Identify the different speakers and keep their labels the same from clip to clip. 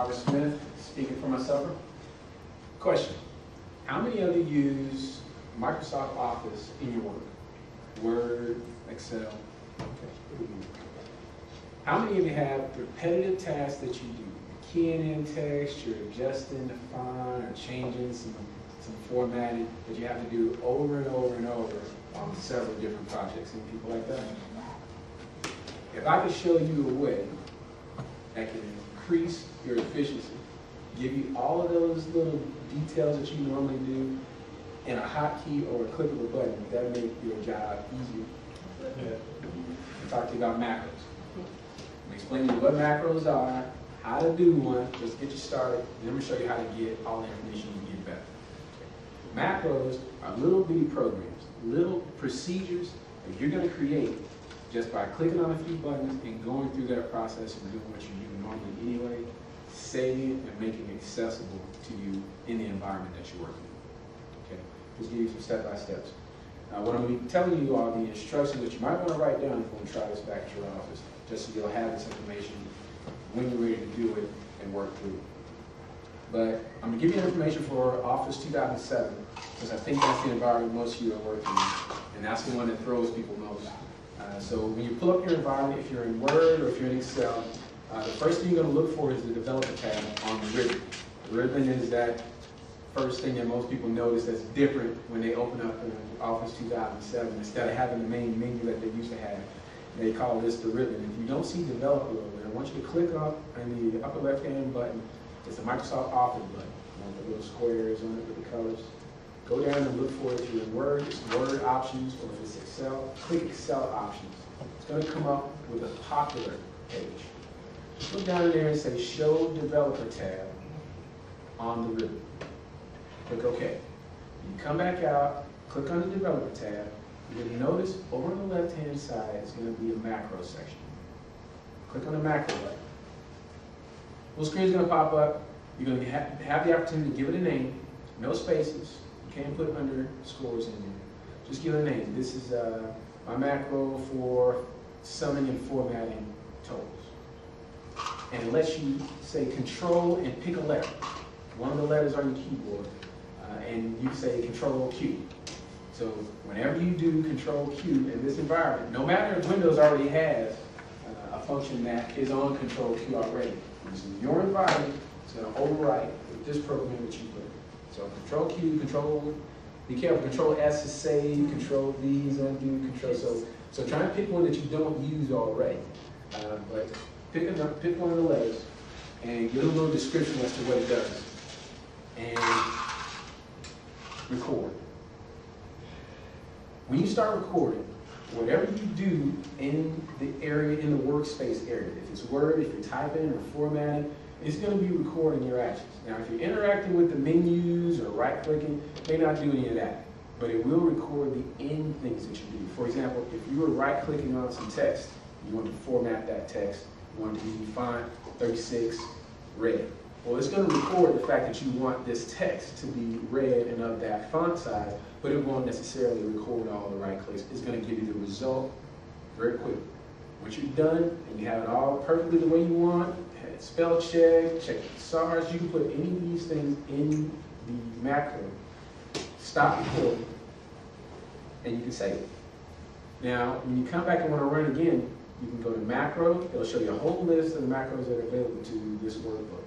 Speaker 1: Robert Smith, speaking for myself. Question. How many of you use Microsoft Office in your work? Word, Excel? Okay. How many of you have repetitive tasks that you do? You're keying in text, you're adjusting the font, or changing some formatting that you have to do over and over and over on several different projects? Any people like that? If I could show you a way that can increase your efficiency, give you all of those little details that you normally do in a hotkey or a click of a button, that make your job easier. I'll talk to you about macros. I'm explaining to you what macros are, how to do one, just get you started, then I'm going to show you how to get all the information you get better. Macros are little bitty programs, little procedures that you're going to create just by clicking on a few buttons and going through that process and doing what you do normally anyway, saving it and making it accessible to you in the environment that you're working in. Okay, just give you some step-by-steps. What I'm going to be telling you are the instructions that you might want to write down if you want to try this back at your office, just so you'll have this information when you're ready to do it and work through it. But I'm going to give you information for Office 2007, because I think that's the environment most of you are working in, and that's the one that throws people most. So when you pull up your environment, if you're in Word or if you're in Excel, the first thing you're going to look for is the Developer tab on the ribbon. The ribbon is that first thing that most people notice that's different when they open up Office 2007. Instead of having the main menu that they used to have, they call this the ribbon. If you don't see Developer over there, I want you to click up on the upper left-hand button. It's the Microsoft Office button. The little squares on it with the colors. Go down and look for it. If you're in Word, it's Word options, or if it's Excel, click Excel options. It's going to come up with a popular page. Just look down in there and say Show Developer tab on the ribbon. Click OK. You come back out, click on the Developer tab. You're going to notice over on the left-hand side is going to be a macro section. Click on the macro button. Little screen is going to pop up. You're going to have the opportunity to give it a name, no spaces. You can't put underscores in there. Just give it a name. This is my macro for summing and formatting totals. And it lets you say Control and pick a letter. One of the letters on your keyboard. And you say Control Q. So whenever you do Control Q in this environment, no matter if Windows already has a function that is on Control Q already, this is your environment, it's going to overwrite with this program that you put in. So Control Q, be careful, Control S is save, Control V is undo, Control, so try and pick one that you don't use already. But pick one of the letters and give a little description as to what it does. And record. When you start recording, whatever you do in the area, in the workspace area, if it's Word, if you're typing or formatting, it's going to be recording your actions. Now, if you're interacting with the menus or right-clicking, it may not do any of that, but it will record the end things that you do. For example, if you were right-clicking on some text, you want to format that text, you want to use font 36 red. Well, it's going to record the fact that you want this text to be red and of that font size, but it won't necessarily record all the right clicks. It's going to give you the result very quickly. Once you're done and you have it all perfectly the way you want, spell check, check the SARS, you can put any of these things in the macro, stop recording, and you can save it. Now, when you come back and want to run again, you can go to macro. It'll show you a whole list of the macros that are available to this workbook.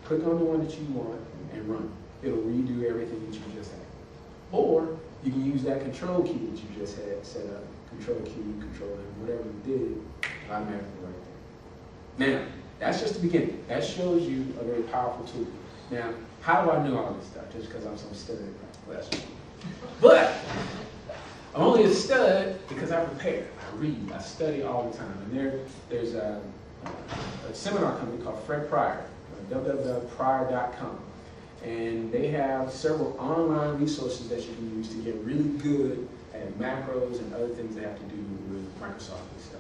Speaker 1: Click on the one that you want and run. It'll redo everything that you just had. Or you can use that control key that you just had set up. Control key, control M, whatever you did, automatically right there. Now, that's just the beginning. That shows you a very powerful tool. Now, how do I know all this stuff? Just because I'm some stud last week. But I'm only a stud because I prepare, I read, I study all the time. And there's a seminar company called Fred Pryor, www.pryor.com. And they have several online resources that you can use to get really good at macros and other things that have to do with Microsoft Excel.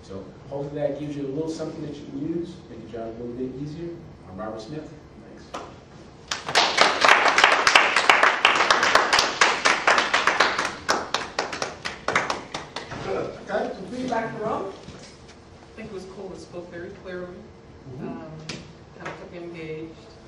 Speaker 1: So hopefully that gives you a little something that you can use, make your job a little bit easier. I'm Robert Smith. Thanks.
Speaker 2: Good. Okay, so feedback from Rob. I think it was cool. It spoke very clearly.
Speaker 3: kind of kept you engaged.